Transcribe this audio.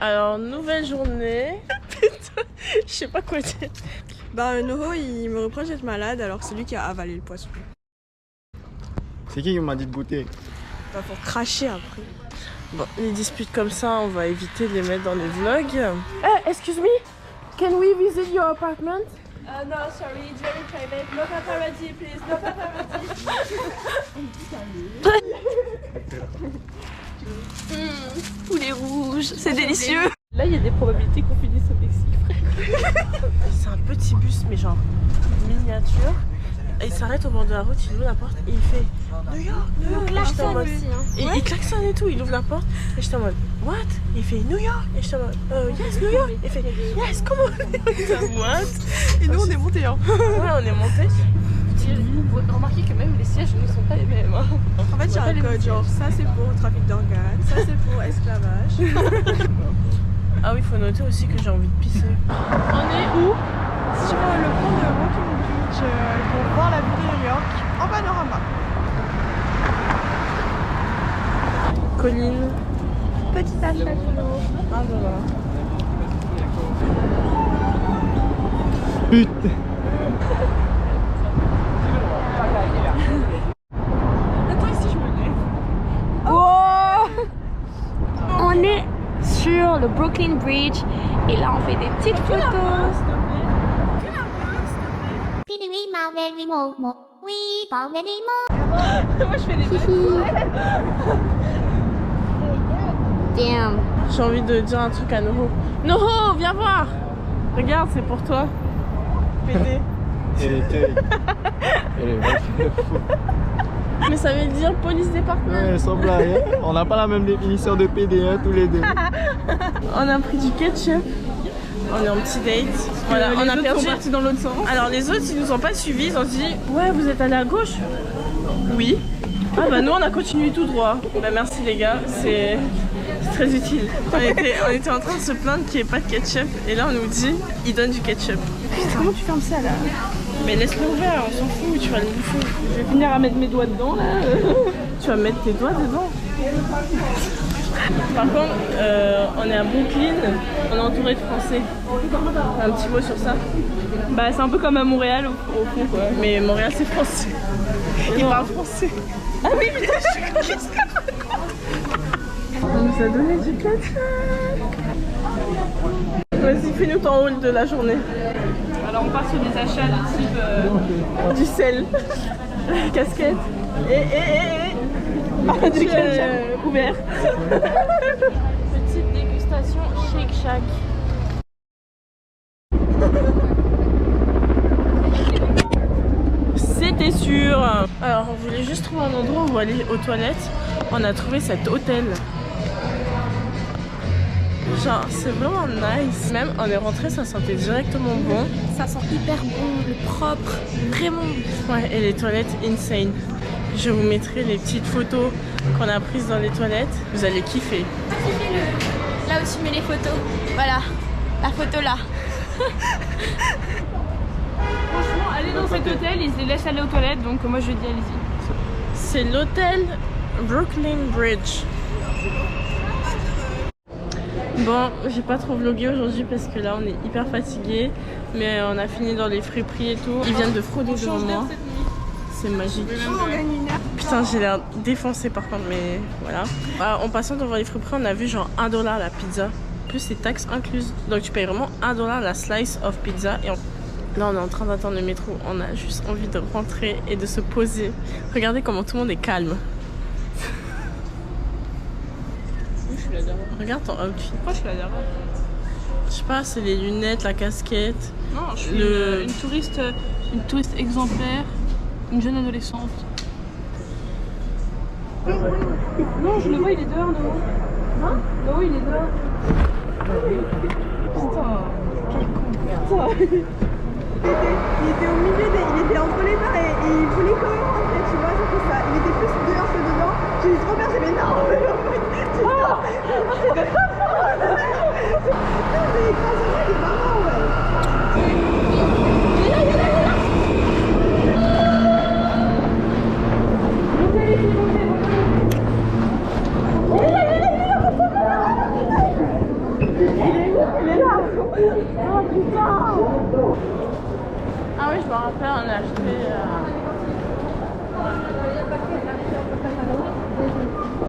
Alors, nouvelle journée. Putain, je sais pas quoi dire. Bah, Noho, il me reproche d'être malade alors que c'est lui qui a avalé le poisson. C'est qui m'a dit de goûter? Bah, faut cracher après. Bon, les disputes comme ça, on va éviter de les mettre dans les vlogs. Excuse me, can we visit your apartment? No, sorry, it's very private. No paparazzi, please. No paparazzi. Poulet rouge, c'est délicieux. Là, il y a des probabilités qu'on finisse au Mexique, frère. C'est un petit bus, mais genre miniature. Et il s'arrête au bord de la route, il ouvre la porte et il fait New York, New York. Et j'étais en mode. Et il klaxonne et tout, il ouvre la porte et j'étais en mode What? Et il fait New York. Et j'étais en mode Yes, New York. Et il fait Yes, come on. What? Et nous, on est montés, hein. Ouais, on est monté. Remarquez que même les sièges ne sont pas les mêmes. Hein. En fait, il y a un code genre ça c'est pour trafic d'organes, ça c'est pour esclavage. Ah oui, il faut noter aussi que j'ai envie de pisser. On est où? Sur le pont de Brooklyn Bridge pour voir la ville de New York en panorama. Colline. Petit achat. Ah voilà. Putain. On est sur le Brooklyn Bridge et là on fait des petites photos. Moi je fais des Damn. J'ai envie de dire un truc à Noho. Noho, viens voir. Regarde, c'est pour toi. PD. Elle est fou. Mais ça veut dire police département. Ouais, sans blague, hein. On n'a pas la même définition de PD, hein, tous les deux. On a pris du ketchup. On est en petit date. Voilà, on a perdu. dans l'autre sens. Alors les autres, ils nous ont pas suivis. Ils ont dit ouais, vous êtes allés à gauche. Oui. Ah bah nous, on a continué tout droit. Bah merci les gars, c'est très utile. On était en train de se plaindre qu'il n'y ait pas de ketchup. Et là, on nous dit, ils donnent du ketchup. Comment tu fermes ça là? Mais laisse-le ouvert, on s'en fout, tu vas le bouffer. Je vais finir à mettre mes doigts dedans là. Tu vas mettre tes doigts dedans. Par contre, on est à Brooklyn, on est entouré de Français. Un petit mot sur ça? Bah c'est un peu comme à Montréal au fond quoi. Mais Montréal c'est français. Ils parlent français. Ah oui putain, qu'est-ce que on nous a donné du ketchup. Vas-y, fais-nous ton haul de la journée. Alors on part sur des achats de type du sel, casquette et du ketchup ouvert. Petite dégustation Shake Shack. C'était sûr. Alors on voulait juste trouver un endroit où aller aux toilettes. On a trouvé cet hôtel. Genre c'est vraiment nice. Même on est rentré, ça sentait directement bon. Ça sent hyper bon, propre, vraiment. Ouais, et les toilettes insane. Je vous mettrai les petites photos qu'on a prises dans les toilettes. Vous allez kiffer. Là où tu mets les photos. Voilà, la photo là. Franchement, allez dans cet hôtel, ils les laissent aller aux toilettes, donc moi je dis allez-y. C'est l'hôtel Brooklyn Bridge. Bon, j'ai pas trop vlogué aujourd'hui parce que là on est hyper fatigué, mais on a fini dans les friperies et tout. Ils viennent de frauder devant moi. C'est magique. Putain, j'ai l'air défoncée par contre, mais voilà. En passant devant les friperies, on a vu genre 1 $ la pizza, plus les taxes incluses. Donc tu payes vraiment 1 $ la slice of pizza. Et là on est en train d'attendre le métro. On a juste envie de rentrer et de se poser. Regardez comment tout le monde est calme. Regarde ton outfit. Pourquoi je suis la dernière? Je sais pas, c'est les lunettes, la casquette. Non, je suis une touriste exemplaire, une jeune adolescente. Non, je le vois, il est dehors, Noah. Hein? Noah, il est dehors. Putain, quel con. Putain. Il était au milieu, il était entre les mains et il voulait quand même rentrer, tu vois, c'est ça. Il était plus dehors que dedans. J'ai dit trop bien, j'ai dit non. Elle est là. Oh putain. Ah oui, je me rappelle, on a acheté